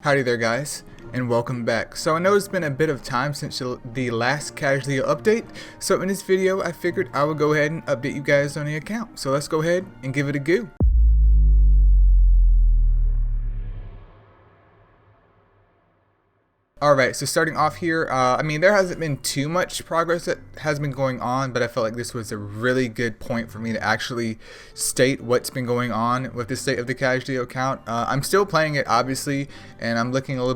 Howdy there guys, and welcome back. So I know it's been a bit of time since the last Causleo update, so in this video I figured I would go ahead and update you guys on the account. So let's go ahead and give it a go. Alright, so starting off here, I mean there hasn't been too much progress that has been going on, but I felt like this was a really good point for me to actually state what's been going on with the state of the Causleo account. I'm still playing it obviously, and I'm looking a little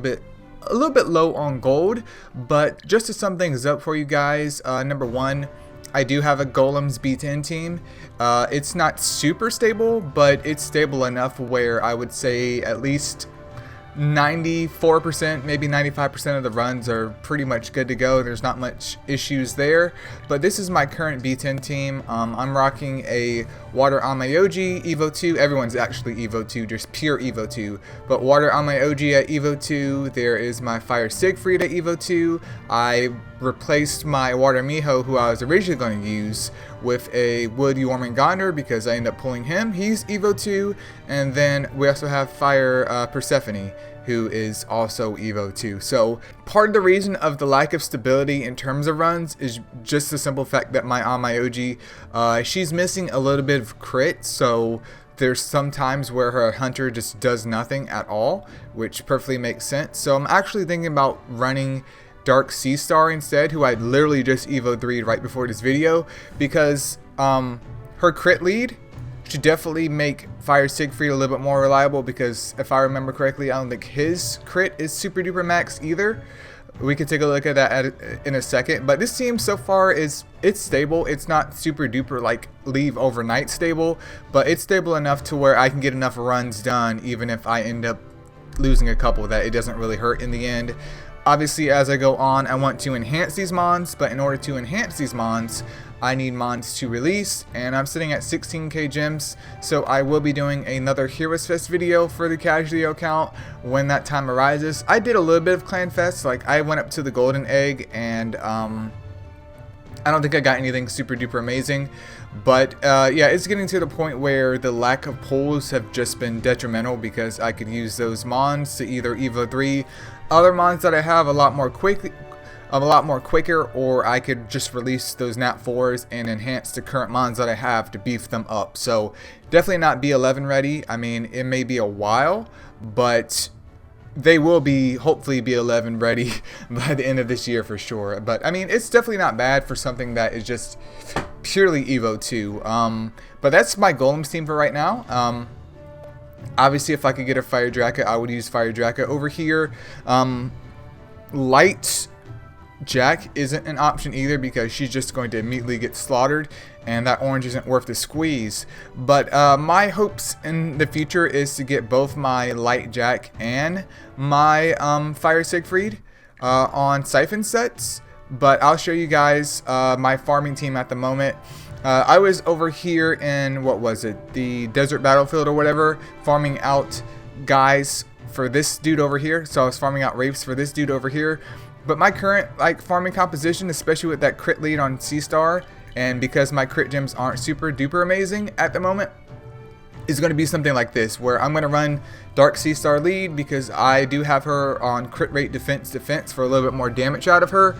bit low on gold, but just to sum things up for you guys, number one, I do have a Golems B10 team. It's not super stable, but it's stable enough where I would say at least 94%, maybe 95% of the runs are pretty much good to go. There's not much issues there, but this is my current B10 team. I'm rocking a Water on my OG Evo 2. Everyone's actually Evo 2, just pure Evo 2, but Water on my OG at Evo 2. There is my Fire Siegfried at Evo 2. I replaced my Water Miho, who I was originally going to use, with a Wood Jormungandr because I ended up pulling him. He's Evo 2, and then we also have Fire Persephone, who is also Evo 2. So part of the reason of the lack of stability in terms of runs is just the simple fact that on my OG, she's missing a little bit of crit, so there's some times where her hunter just does nothing at all, which perfectly makes sense. So I'm actually thinking about running Dark Sea Star instead, who I literally just Evo 3'd right before this video, because her crit lead should definitely make Fire Siegfried a little bit more reliable, because if I remember correctly, I don't think his crit is super duper max either. We can take a look at that in a second, but this team so far it's stable. It's not super duper like leave overnight stable, but it's stable enough to where I can get enough runs done even if I end up losing a couple, that it doesn't really hurt in the end. Obviously, as I go on, I want to enhance these mons, but in order to enhance these mons, I need mons to release, and I'm sitting at 16k gems, so I will be doing another Heroes Fest video for the Causleo account when that time arises. I did a little bit of Clan Fest, like I went up to the Golden Egg, and I don't think I got anything super duper amazing, but yeah, it's getting to the point where the lack of pulls have just been detrimental, because I could use those mons to either Evo 3 other mons that I have a lot more quicker, or I could just release those Nat 4s and enhance the current mons that I have to beef them up. So definitely not B11 ready. I mean, it may be a while, but they will be hopefully B11 ready by the end of this year for sure. But I mean, it's definitely not bad for something that is just purely Evo 2. But that's my Golems team for right now. Obviously, if I could get a Fire Draka, I would use Fire Draka over here. Light Jack isn't an option either, because she's just going to immediately get slaughtered, and that orange isn't worth the squeeze. But my hopes in the future is to get both my Light Jack and my Fire Siegfried on Siphon sets. But I'll show you guys my farming team at the moment. I was over here in, what was it, the desert battlefield or whatever, farming out guys for this dude over here. So I was farming out wraiths for this dude over here. But my current farming composition, especially with that crit lead on Sea Star, and because my crit gems aren't super duper amazing at the moment, is going to be something like this, where I'm going to run Dark Sea Star lead because I do have her on crit rate defense for a little bit more damage out of her.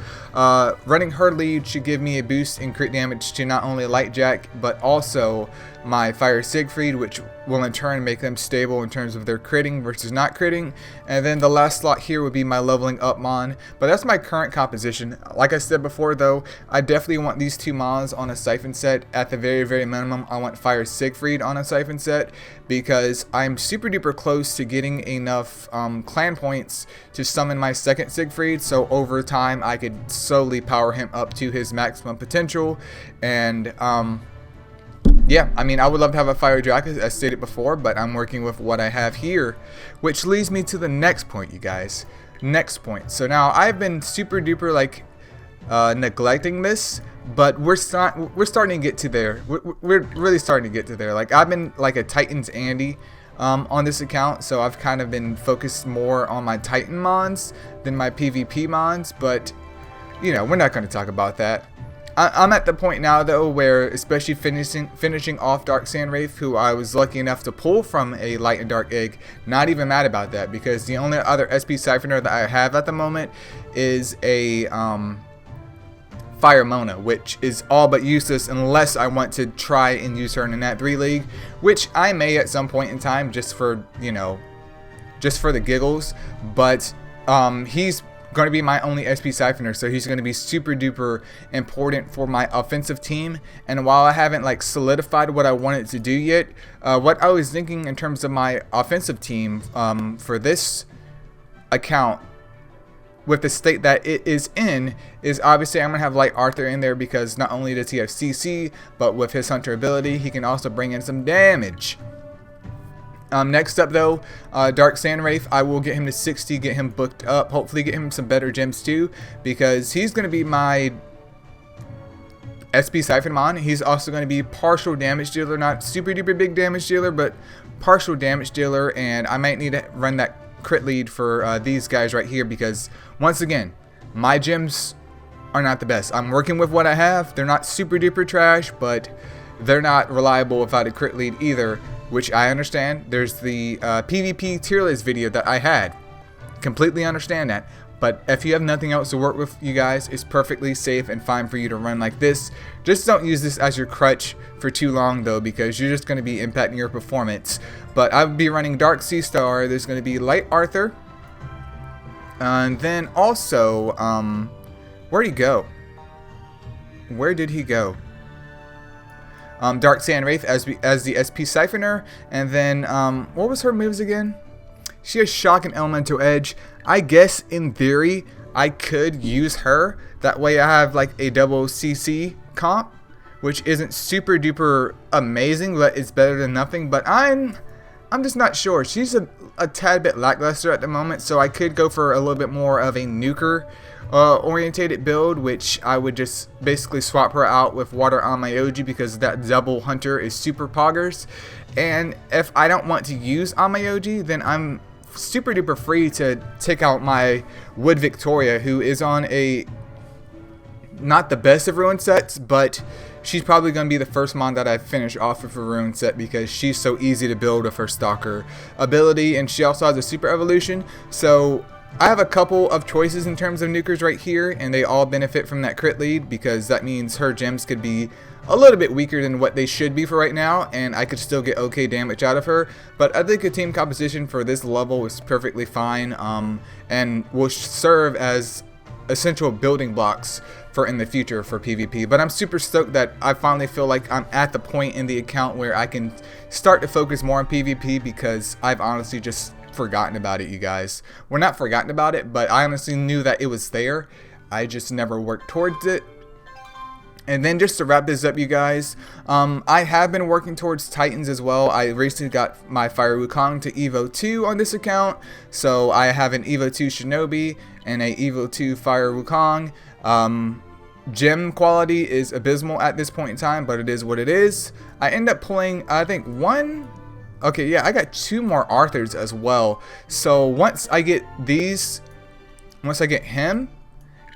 Running her lead should give me a boost in crit damage to not only Light Jack but also my Fire Siegfried, which will in turn make them stable in terms of their critting versus not critting. And then the last slot here would be my leveling up mon. But that's my current composition. Like I said before though, I definitely want these two mons on a Siphon set. At the very, very minimum, I want Fire Siegfried on a Siphon set, because I'm super duper close to getting enough clan points to summon my second Siegfried, so over time I could slowly power him up to his maximum potential. And yeah, I mean, I would love to have a Fire Draka, as stated before, but I'm working with what I have here, which leads me to the next point, you guys. Next point. So now I've been super duper neglecting this, but we're starting to get to there. We're really starting to get to there. Like, I've been like a Titans Andy on this account, so I've kind of been focused more on my Titan mons than my PvP mons, but you know, we're not going to talk about that. I'm at the point now though where, especially finishing off Dark Sandwraith, who I was lucky enough to pull from a Light and Dark Egg, not even mad about that, because the only other SP Siphoner that I have at the moment is a Fire Mona, which is all but useless unless I want to try and use her in a Nat 3 league, which I may at some point in time, just for, you know, just for the giggles. But he's going to be my only SP Siphoner, so he's going to be super duper important for my offensive team. And while I haven't like solidified what I wanted to do yet, what I was thinking in terms of my offensive team for this account, with the state that it is in, is obviously I'm going to have Light Arthur in there, because not only does he have CC, but with his Hunter ability, he can also bring in some damage. Next up though, Dark Sandwraith, I will get him to 60, get him booked up, hopefully get him some better gems too, because he's going to be my SP Siphonmon. He's also going to be partial damage dealer, not super duper big damage dealer, but partial damage dealer, and I might need to run that crit lead for these guys right here, because once again, my gems are not the best. I'm working with what I have. They're not super duper trash, but they're not reliable without a crit lead either, which I understand. There's the PvP tier list video that I had. Completely understand that. But if you have nothing else to work with, you guys, it's perfectly safe and fine for you to run like this. Just don't use this as your crutch for too long though, because you're just going to be impacting your performance. But I would be running Dark Sea Star. There's going to be Light Arthur. And then also, where'd he go? Where did he go? Dark Sandwraith as the SP Siphoner. And then, what was her moves again? She has Shock and Elemental Edge. I guess in theory I could use her. That way I have like a double CC comp, which isn't super duper amazing, but it's better than nothing. But I'm just not sure. She's a tad bit lackluster at the moment, so I could go for a little bit more of a nuker orientated build, which I would just basically swap her out with Water on my OG, because that double hunter is super poggers. And if I don't want to use on my OG, then I'm super duper free to take out my Wood Victoria, who is on a not the best of ruin sets, but she's probably going to be the first mon that I finish off with a ruin set, because she's so easy to build with her Stalker ability, and she also has a super evolution. So I have a couple of choices in terms of nukers right here, and they all benefit from that crit lead, because that means her gems could be a little bit weaker than what they should be for right now, and I could still get okay damage out of her. But I think a team composition for this level is perfectly fine, and will serve as essential building blocks for in the future for PvP. But I'm super stoked that I finally feel like I'm at the point in the account where I can start to focus more on PvP, because I've honestly just forgotten about it, you guys. Well, not forgotten about it, but I honestly knew that it was there. I just never worked towards it. And then just to wrap this up, you guys, I have been working towards Titans as well. I recently got my Fire Wukong to Evo 2 on this account. So I have an Evo 2 Shinobi and a Evo 2 Fire Wukong. Gem quality is abysmal at this point in time, but it is what it is. I end up pulling, I think, okay, yeah, I got 2 more Arthurs as well. So once I get him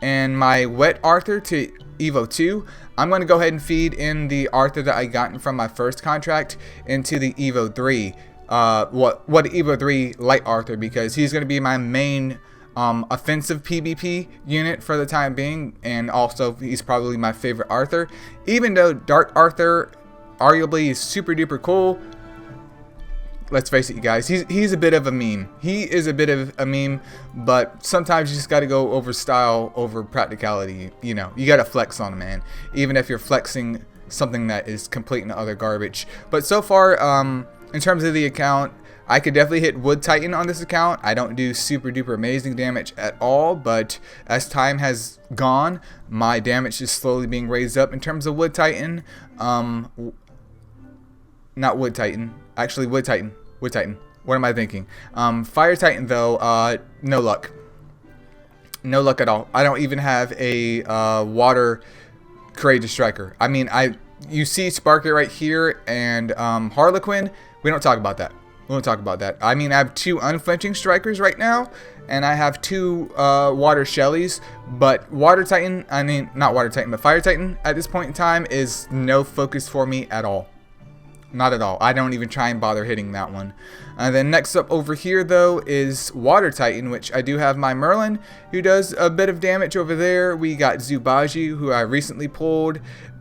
and my Wet Arthur to Evo 2, I'm going to go ahead and feed in the Arthur that I gotten from my first contract into the Evo 3. Evo 3 Light Arthur, because he's going to be my main offensive PvP unit for the time being, and also he's probably my favorite Arthur. Even though Dark Arthur arguably is super duper cool, let's face it, you guys, he's a bit of a meme. He is a bit of a meme, but sometimes you just got to go over style over practicality. You know, you got to flex on him, man, even if you're flexing something that is complete and utter garbage. But so far, in terms of the account, I could definitely hit Wood Titan on this account. I don't do super duper amazing damage at all, but as time has gone, my damage is slowly being raised up in terms of Wood Titan. Not Wood Titan. Actually, Wood Titan. Wood Titan. What am I thinking? Fire Titan, though, no luck. No luck at all. I don't even have a Water Courageous Striker. I mean, you see Sparker right here and Harlequin. We don't talk about that. we'll talk about that. I mean, I have 2 unflinching strikers right now, and I have 2 water Shellys, but Water Titan, I mean, not Water Titan, but Fire Titan at this point in time is no focus for me at all. Not at all. I don't even try and bother hitting that one. And then next up over here, though, is Water Titan, which I do have my Merlin, who does a bit of damage over there. We got Zubaji, who I recently pulled.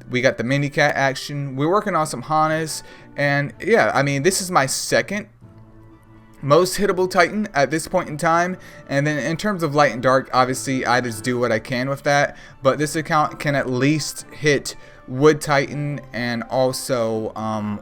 We got the Mini Cat action. We're working on some Hanas. And yeah, I mean, this is my second most hittable Titan at this point in time. And then in terms of light and dark, obviously I just do what I can with that. But this account can at least hit Wood Titan and also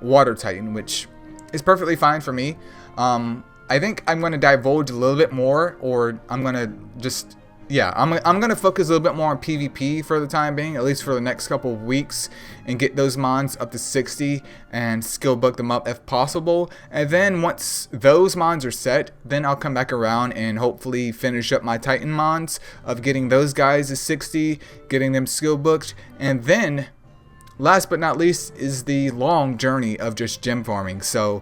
Water Titan, which is perfectly fine for me. I think I'm going to divulge a little bit more, or I'm going to just, yeah, I'm going to focus a little bit more on PvP for the time being, at least for the next couple of weeks, and get those mons up to 60 and skill book them up if possible. And then once those mons are set, then I'll come back around and hopefully finish up my Titan mons of getting those guys to 60, getting them skill booked, and then last but not least is the long journey of just gem farming. So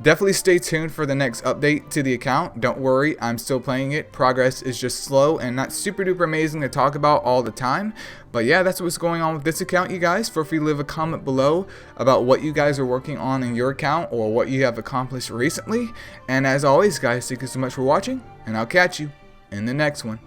definitely stay tuned for the next update to the account. Don't worry, I'm still playing it. Progress is just slow and not super duper amazing to talk about all the time. But yeah, that's what's going on with this account, you guys. Feel free to leave a comment below about what you guys are working on in your account or what you have accomplished recently. And as always, guys, thank you so much for watching, and I'll catch you in the next one.